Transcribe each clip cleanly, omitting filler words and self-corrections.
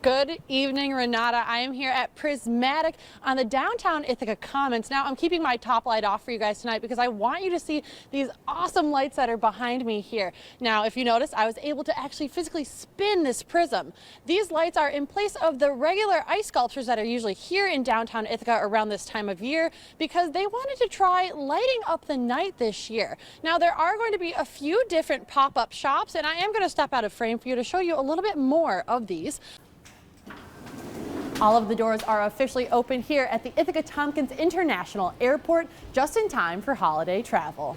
Good evening, Renata. I am here at Prismatic on the downtown Ithaca Commons. Now, I'm keeping my top light off for you guys tonight because I want you to see these awesome lights that are behind me here. Now, if you notice, I was able to actually physically spin this prism. These lights are in place of the regular ice sculptures that are usually here in downtown Ithaca around this time of year because they wanted to try lighting up the night this year. Now, there are going to be a few different pop-up shops, and I am going to step out of frame for you to show you a little bit more of these. All of the doors are officially open here at the Ithaca Tompkins International Airport just in time for holiday travel.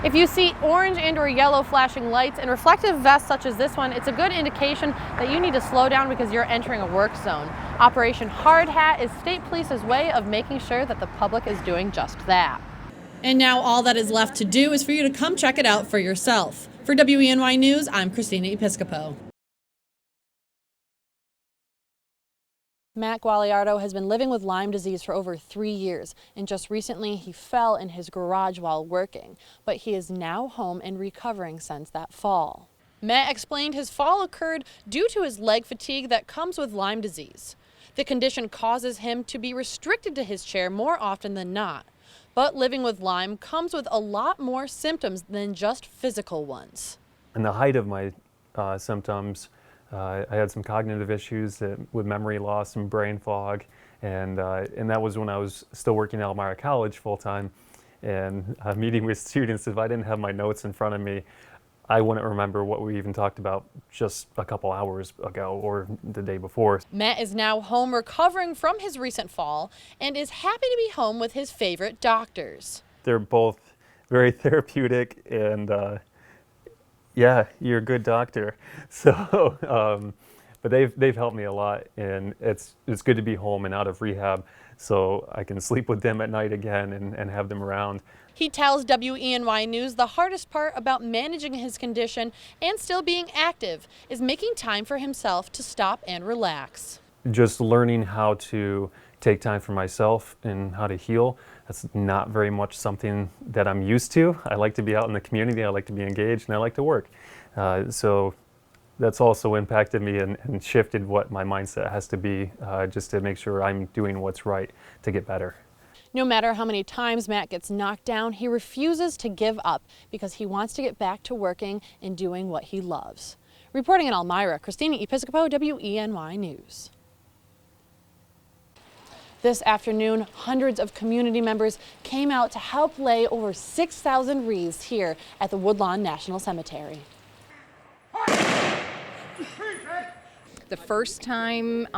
If you see orange and or yellow flashing lights and reflective vests such as this one, it's a good indication that you need to slow down because you're entering a work zone. Operation Hard Hat is State Police's way of making sure that the public is doing just that. And now all that is left to do is for you to come check it out for yourself. For WENY News, I'm Christina Episcopo. Matt Gualiardo has been living with Lyme disease for over 3 years, and just recently he fell in his garage while working, but he is now home and recovering since that fall. Matt explained his fall occurred due to his leg fatigue that comes with Lyme disease. The condition causes him to be restricted to his chair more often than not, but living with Lyme comes with a lot more symptoms than just physical ones. In the height of my symptoms, I had some cognitive issues with memory loss and brain fog, and that was when I was still working at Elmira College full-time, and meeting with students. If I didn't have my notes in front of me, I wouldn't remember what we even talked about just a couple hours ago or the day before. Matt is now home recovering from his recent fall and is happy to be home with his favorite doctors. They're both very therapeutic, and yeah, you're a good doctor. So, but they've helped me a lot, and it's good to be home and out of rehab, so I can sleep with them at night again and have them around. He tells WENY News the hardest part about managing his condition and still being active is making time for himself to stop and relax. Just learning how to take time for myself and how to heal. That's not very much something that I'm used to. I like to be out in the community, I like to be engaged, and I like to work. So that's also impacted me and shifted what my mindset has to be, just to make sure I'm doing what's right to get better. No matter how many times Matt gets knocked down, he refuses to give up because he wants to get back to working and doing what he loves. Reporting in Elmira, Christina Episcopo, WENY News. This afternoon, hundreds of community members came out to help lay over 6,000 wreaths here at the Woodlawn National Cemetery. The first time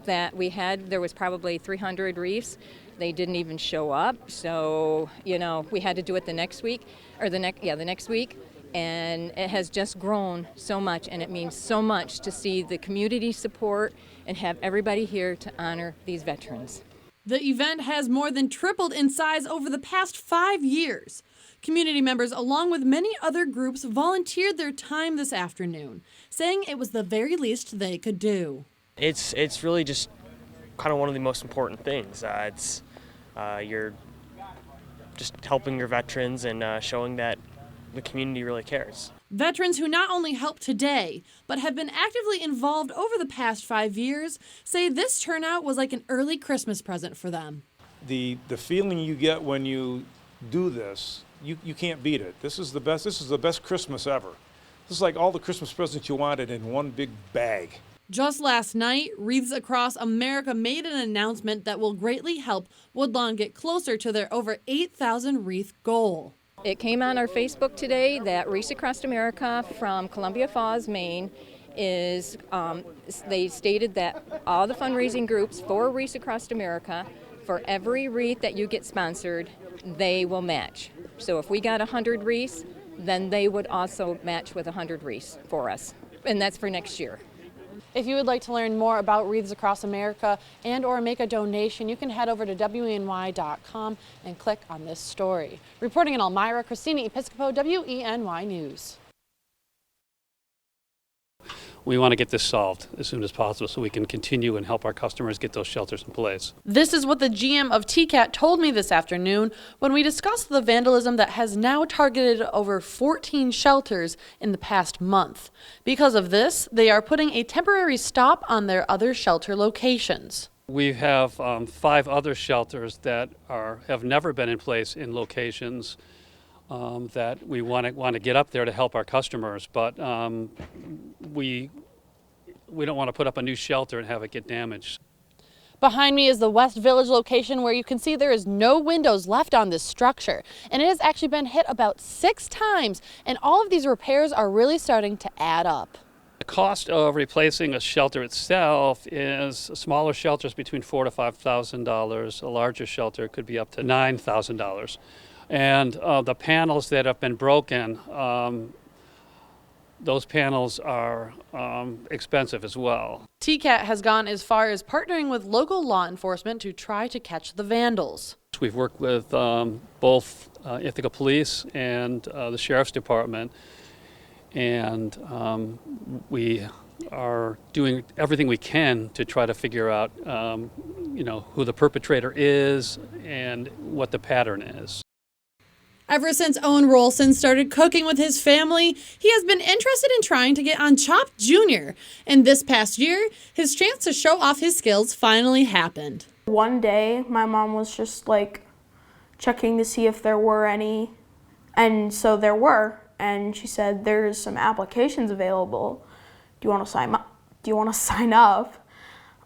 that we had, there was probably 300 wreaths. They didn't even show up, so we had to do it the next week, or the next week, and it has just grown so much, and it means so much to see the community support and have everybody here to honor these veterans. The event has more than tripled in size over the past 5 years. Community members, along with many other groups, volunteered their time this afternoon, saying it was the very least they could do. It's really just kind of one of the most important things. You're just helping your veterans and showing that the community really cares. Veterans who not only help today, but have been actively involved over the past 5 years, say this turnout was like an early Christmas present for them. The feeling you get when you do this, you can't beat it. This is the best Christmas ever. This is like all the Christmas presents you wanted in one big bag. Just last night, Wreaths Across America made an announcement that will greatly help Woodlawn get closer to their over 8,000 wreath goal. It came on our Facebook today that Wreaths Across America from Columbia Falls, Maine, is, they stated that all the fundraising groups for Wreaths Across America, for every wreath that you get sponsored, they will match. So if we got 100 wreaths, then they would also match with 100 wreaths for us, and that's for next year. If you would like to learn more about Wreaths Across America and or make a donation, you can head over to WENY.com and click on this story. Reporting in Elmira, Christina Episcopo, WENY News. We want to get this solved as soon as possible so we can continue and help our customers get those shelters in place. This is what the GM of TCAT told me this afternoon when we discussed the vandalism that has now targeted over 14 shelters in the past month. Because of this, they are putting a temporary stop on their other shelter locations. We have 5 other shelters that have never been in place in locations that we want to get up there to help our customers, but we don't want to put up a new shelter and have it get damaged. Behind me is the West Village location where you can see there is no windows left on this structure, and it has actually been hit about 6 times, and all of these repairs are really starting to add up. The cost of replacing a shelter itself is smaller shelters between $4,000 to $5,000. A larger shelter could be up to $9,000. And the panels that have been broken, those panels are expensive as well. TCAT has gone as far as partnering with local law enforcement to try to catch the vandals. We've worked with both Ithaca Police and the Sheriff's Department, and we are doing everything we can to try to figure out who the perpetrator is and what the pattern is. Ever since Owen Rolson started cooking with his family, he has been interested in trying to get on Chopped Jr. And this past year, his chance to show off his skills finally happened. One day, my mom was just checking to see if there were any, and so there were. And she said, "There's some applications available. Do you want to sign up? Do you want to sign up?"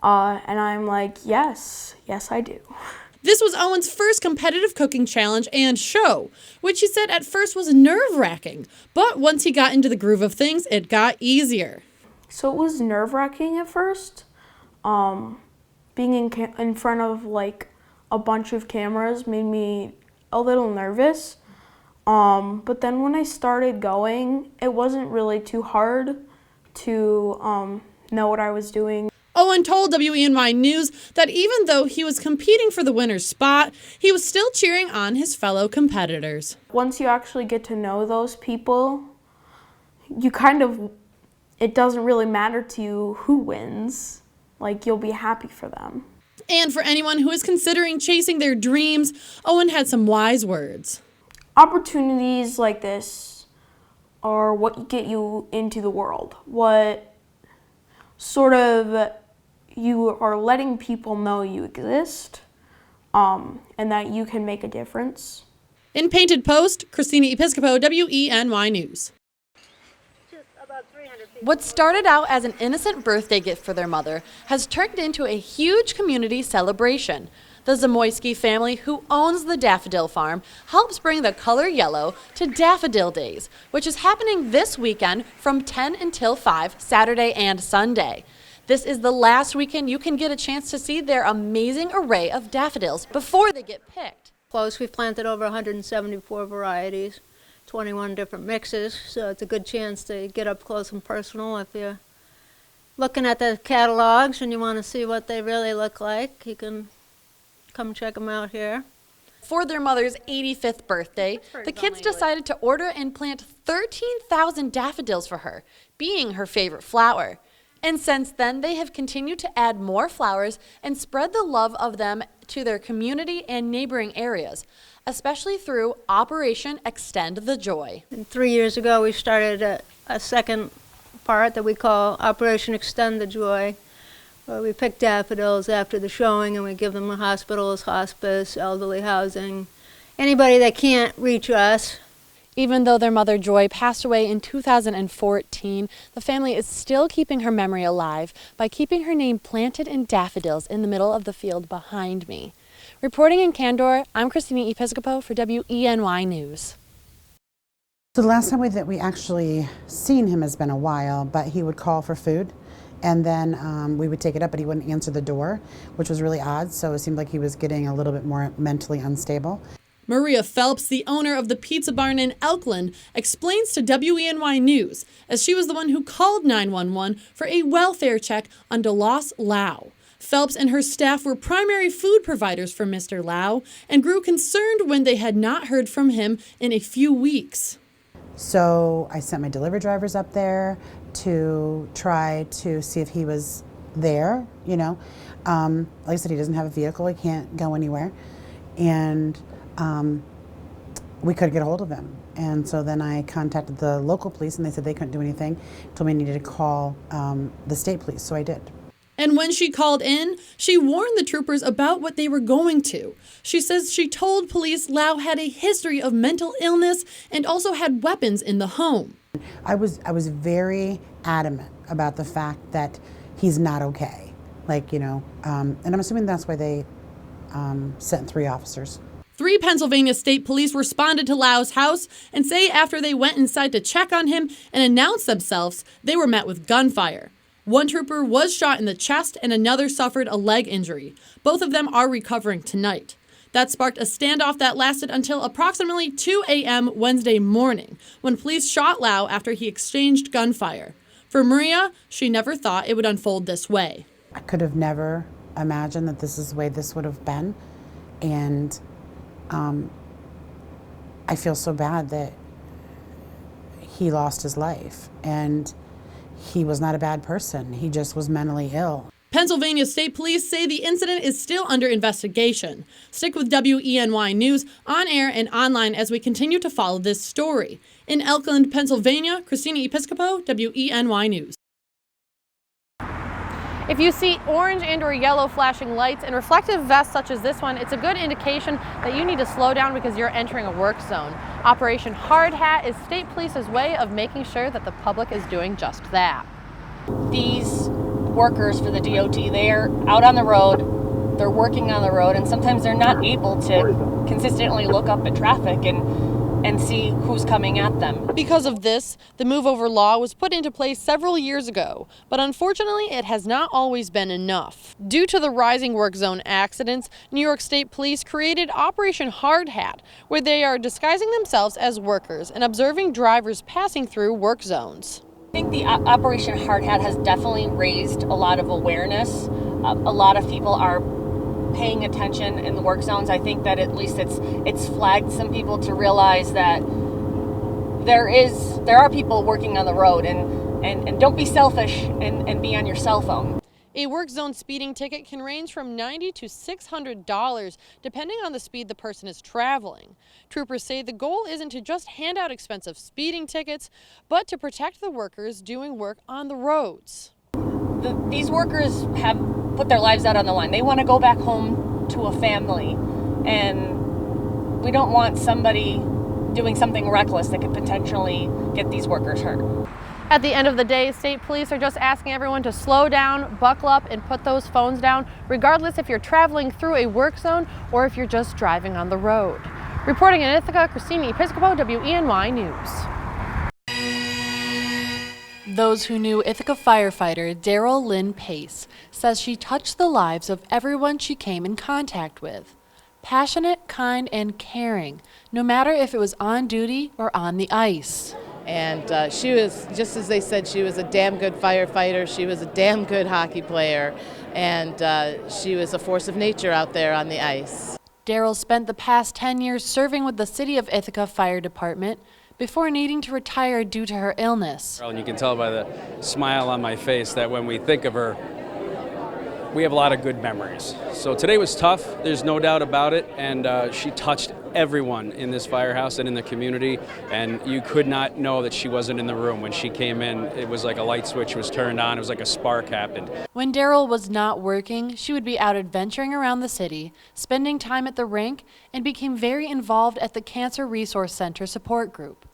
And I'm like, yes, I do. This was Owen's first competitive cooking challenge and show, which he said at first was nerve-wracking. But once he got into the groove of things, it got easier. So it was nerve-wracking at first. Being in front of a bunch of cameras made me a little nervous. But then when I started going, it wasn't really too hard to know what I was doing. Owen told WENY News that even though he was competing for the winner's spot, he was still cheering on his fellow competitors. Once you actually get to know those people, it doesn't really matter to you who wins. You'll be happy for them. And for anyone who is considering chasing their dreams, Owen had some wise words. Opportunities like this are what get you into the world. What sort of you are letting people know you exist, and that you can make a difference. In Painted Post, Christina Episcopo, WENY News. What started out as an innocent birthday gift for their mother has turned into a huge community celebration. The Zamoyski family, who owns the Daffodil Farm, helps bring the color yellow to Daffodil Days, which is happening this weekend from 10 until 5, Saturday and Sunday. This is the last weekend you can get a chance to see their amazing array of daffodils before they get picked. Close, we've planted over 174 varieties, 21 different mixes, so it's a good chance to get up close and personal. If you're looking at the catalogs and you want to see what they really look like, you can come check them out here. For their mother's 85th birthday, the kids decided to order and plant 13,000 daffodils for her, being her favorite flower. And since then, they have continued to add more flowers and spread the love of them to their community and neighboring areas, especially through Operation Extend the Joy. And 3 years ago, we started a second part that we call Operation Extend the Joy, where we pick daffodils after the showing and we give them to hospitals, hospice, elderly housing, anybody that can't reach us. Even though their mother Joy passed away in 2014, the family is still keeping her memory alive by keeping her name planted in daffodils in the middle of the field behind me. Reporting in Candor, I'm Christina Episcopo for WENY News. So the last time that we actually seen him has been a while, but he would call for food. And then we would take it up, but he wouldn't answer the door, which was really odd. So it seemed like he was getting a little bit more mentally unstable. Maria Phelps, the owner of the Pizza Barn in Elkland, explains to WENY News, as she was the one who called 911 for a welfare check on DeLoss Lau. Phelps and her staff were primary food providers for Mr. Lau and grew concerned when they had not heard from him in a few weeks. So I sent my delivery drivers up there, to try to see if he was there, you know. Like I said, he doesn't have a vehicle, he can't go anywhere. And we couldn't get a hold of him. And so then I contacted the local police and they said they couldn't do anything, told me I needed to call the state police, so I did. And when she called in, she warned the troopers about what they were going to. She says she told police Lau had a history of mental illness and also had weapons in the home. I was very adamant about the fact that he's not okay. Like, you know, and I'm assuming that's why they sent 3 officers. 3 Pennsylvania State Police responded to Lau's house and say after they went inside to check on him and announce themselves, they were met with gunfire. 1 trooper was shot in the chest and another suffered a leg injury. Both of them are recovering tonight. That sparked a standoff that lasted until approximately 2 a.m. Wednesday morning, when police shot Lau after he exchanged gunfire. For Maria, she never thought it would unfold this way. I could have never imagined that this is the way this would have been. And I feel so bad that he lost his life. And he was not a bad person. He just was mentally ill. Pennsylvania State Police say the incident is still under investigation. Stick with WENY News on air and online as we continue to follow this story. In Elkland, Pennsylvania, Christina Episcopo, WENY News. If you see orange and or yellow flashing lights and reflective vests such as this one, it's a good indication that you need to slow down because you're entering a work zone. Operation Hard Hat is state police's way of making sure that the public is doing just that. These workers for the DOT, they're out on the road, they're working on the road, and sometimes they're not able to consistently look up at traffic and see who's coming at them. Because of this, the move over law was put into place several years ago, but unfortunately it has not always been enough. Due to the rising work zone accidents, New York State Police created Operation Hard Hat, where they are disguising themselves as workers and observing drivers passing through work zones. I think the Operation Hard Hat has definitely raised a lot of awareness. A lot of people are paying attention in the work zones. I think that at least it's flagged some people to realize that there are people working on the road, and don't be selfish and be on your cell phone. A work zone speeding ticket can range from $90 to $600, depending on the speed the person is traveling. Troopers say the goal isn't to just hand out expensive speeding tickets, but to protect the workers doing work on the roads. These workers have put their lives out on the line. They want to go back home to a family, and we don't want somebody doing something reckless that could potentially get these workers hurt. At the end of the day, state police are just asking everyone to slow down, buckle up, and put those phones down, regardless if you're traveling through a work zone or if you're just driving on the road. Reporting in Ithaca, Christina Episcopo, WENY News. Those who knew Ithaca firefighter Daryl Lynn Pace says she touched the lives of everyone she came in contact with. Passionate, kind, and caring, no matter if it was on duty or on the ice. And she was, just as they said, she was a damn good firefighter, she was a damn good hockey player, and she was a force of nature out there on the ice. Daryl spent the past 10 years serving with the City of Ithaca Fire Department before needing to retire due to her illness. And you can tell by the smile on my face that when we think of her, we have a lot of good memories. So today was tough, there's no doubt about it, and she touched everyone in this firehouse and in the community, and you could not know that she wasn't in the room. When she came in, it was like a light switch was turned on, it was like a spark happened. When Daryl was not working, she would be out adventuring around the city, spending time at the rink, and became very involved at the Cancer Resource Center support group.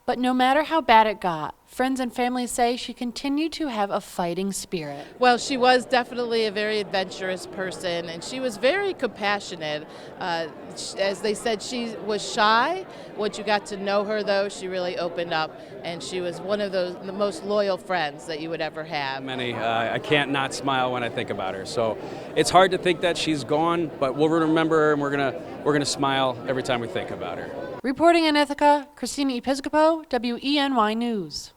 But no matter how bad it got, friends and family say she continued to have a fighting spirit. Well, she was definitely a very adventurous person, and she was very compassionate. As they said, she was shy. Once you got to know her, though, she really opened up, and she was one of the most loyal friends that you would ever have. I can't not smile when I think about her. So it's hard to think that she's gone, but we'll remember her, and we're gonna smile every time we think about her. Reporting in Ithaca, Christina Episcopo, WENY News.